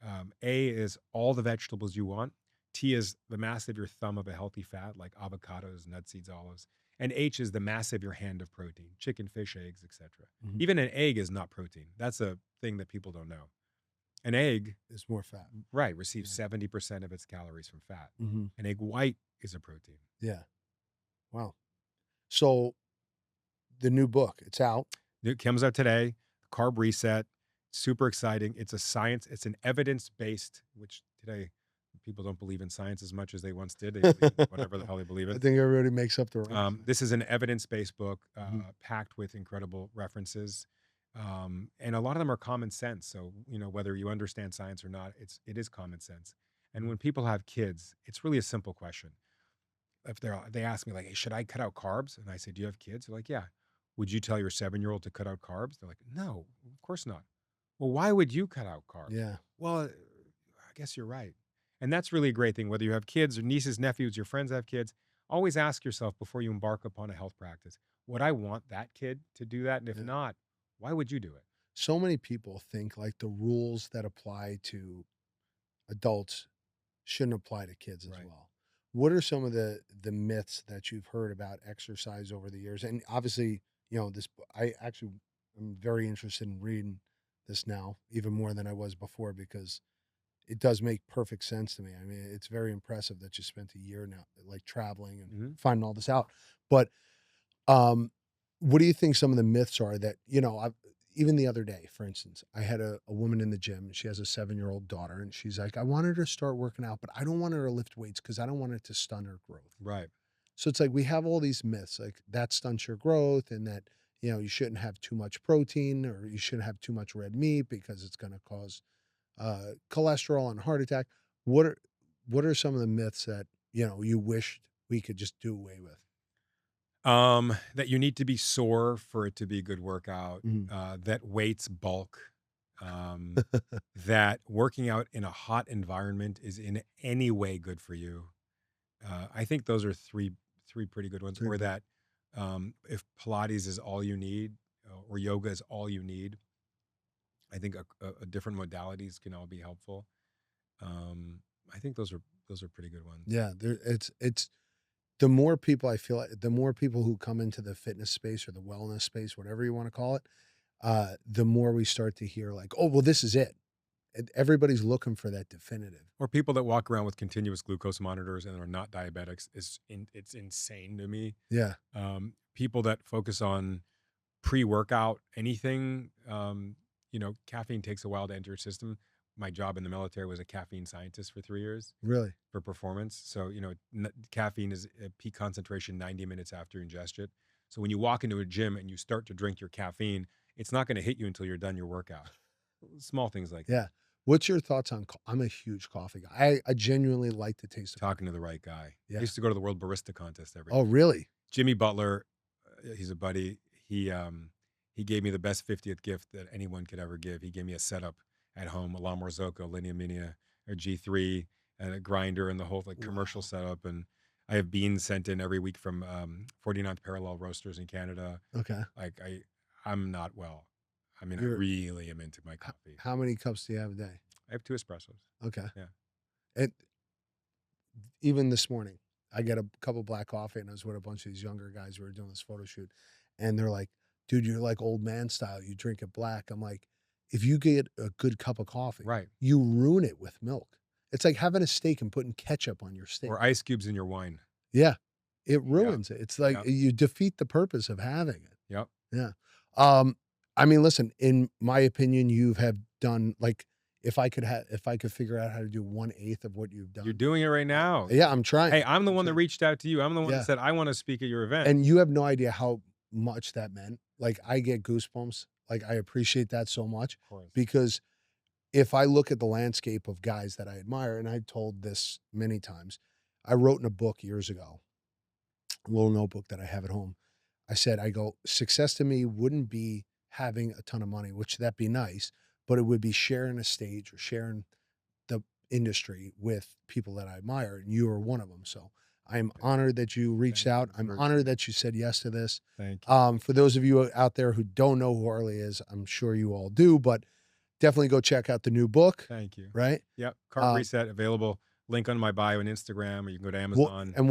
Yeah. A is all the vegetables you want. T is the mass of your thumb of a healthy fat, like avocados, nuts, seeds, olives. And H is the mass of your hand of protein, chicken, fish, eggs, etc. Mhm. Even an egg is not protein. That's a thing that people don't know. An egg It's more fat. Right, receives 70% of its calories from fat. Mm-hmm. An egg white is a protein. Yeah. Wow. So the new book, it's out. It comes out today, Carb Reset. Super exciting. It's an evidence-based, which today people don't believe in science as much as they once did. They believe in whatever the hell they believe in. I think everybody makes up their own. This is an evidence-based book Mhm. packed with incredible references. And a lot of them are common sense. So, whether you understand science or not, it is common sense. And when people have kids, it's really a simple question. If they ask me like, hey, should I cut out carbs? And I say, do you have kids? They're like, yeah. Would you tell your 7-year-old to cut out carbs? They're like, no, of course not. Well, why would you cut out carbs? Yeah. Well, I guess you're right. And that's really a great thing. Whether you have kids or nieces, nephews, your friends have kids, always ask yourself before you embark upon a health practice, would I want that kid to do that? And if not, why would you do it? So many people think like the rules that apply to adults shouldn't apply to kids as Right. well. What are some of the myths that you've heard about exercise over the years? And obviously, I'm very interested in reading this now, even more than I was before, because it does make perfect sense to me. I mean, it's very impressive that you spent a year now, like traveling and finding all this out. But what do you think some of the myths are that, even the other day, for instance, I had a woman in the gym and she has a 7-year-old daughter and she's like, I wanted her to start working out, but I don't want her to lift weights because I don't want it to stun her growth. Right. So it's like we have all these myths, like that stunts your growth and that, you shouldn't have too much protein or you shouldn't have too much red meat because it's going to cause cholesterol and heart attack. What are some of the myths that, you wished we could just do away with? That you need to be sore for it to be a good workout, Mhm. that weights bulk, that working out in a hot environment is in any way good for you. I think those are three pretty good ones. Three Or big- that if Pilates is all you need, or yoga is all you need, I think a different modalities can all be helpful. I think those are pretty good ones. Yeah, it's the more people I feel like, the more people who come into the fitness space or the wellness space, whatever you want to call it, the more we start to hear like, oh, well, this is it. And everybody's looking for that definitive. Or people that walk around with continuous glucose monitors and are not diabetics it's insane to me. Yeah, People that focus on pre-workout anything, caffeine takes a while to enter your system. My job in the military was a caffeine scientist for 3 years really. for performance. So, caffeine is at peak concentration 90 minutes after you ingest it. So when you walk into a gym and you start to drink your caffeine, it's not going to hit you until you're done your workout. Small things like that. Yeah. What's your thoughts on? I'm a huge coffee guy. I genuinely like the taste of. Talking to the right guy. Yeah. I used to go to the World Barista Contest every Oh, year. really? Jimmy Butler, he's a buddy. He gave me the best 50th gift that anyone could ever give. He gave me a setup at home, a Lawnmower Zoco, Linea Minia, or G3, and a grinder, and the whole commercial Wow. setup. And I have beans sent in every week from 49th Parallel Roasters in Canada. Okay. Like I'm not well. I mean, I You're- really am into my coffee. How many cups do you have a day? I have 2 espressos. Okay. Yeah. And even this morning, I get a cup of black coffee, and I was with a bunch of these younger guys who were doing this photo shoot, and they're like, "Dude, you're like old man style. You drink it black." I'm like, if you get a good cup of coffee, Right. you ruin it with milk. It's like having a steak and putting ketchup on your steak. Or ice cubes in your wine. Yeah, it ruins it. It's like Yep. you defeat the purpose of having it. Yep. Yeah. I mean, listen, in my opinion, you have done like if I could figure out how to do 1/8 of what you've done. You're doing it right now. Yeah, I'm trying. Hey, I'm the one that reached out to you. I'm the one Yeah. that said, I want to speak at your event. And you have no idea how much that meant. Like I get goosebumps. Like I appreciate that so much Of course. because if I look at the landscape of guys that I admire, and I told this many times, I wrote in a book years ago, a little notebook that I have at home. I go, success to me wouldn't be having a ton of money, which that'd be nice, but it would be sharing a stage or sharing the industry with people that I admire. And you are one of them. So I'm honored that you reached Thank out. you. I'm honored that you said yes to this. Thank you. For those of you out there who don't know who Harley is, I'm sure you all do, but definitely go check out the new book, Thank you. right? Yep. Carb Reset available. Link on my bio on Instagram, or you can go to We'll, Amazon. and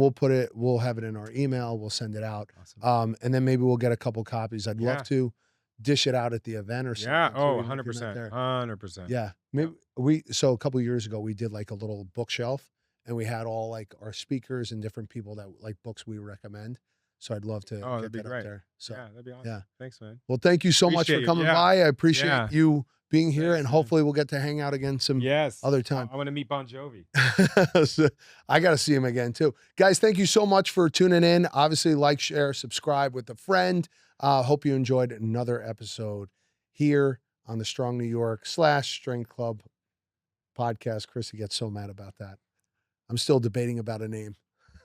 we'll have it in our email. We'll send it out. Awesome. And then maybe we'll get a couple copies. I'd Yeah. love to dish it out at the event or something. Yeah. too, Oh, even if you're not 100%. there. 100%. Yeah. Maybe so a couple years ago, we did like a little bookshelf and we had all like our speakers and different people that like books we recommend. So I'd love to Oh, get that'd be that up great. there. So Yeah, that'd be awesome. yeah. Thanks, man. Well, thank you so much Appreciate for you. coming Yeah. by. I appreciate Yeah. you being here, Thanks, and man. hopefully we'll get to hang out again some Yes. other time. I want to meet Bon Jovi. So, I got to see him again too. Guys, thank you so much for tuning in. Obviously, like, share, subscribe with a friend. Hope you enjoyed another episode here on the Strong New York / Strength Club podcast. Chrissy gets so mad about that. I'm still debating about a name.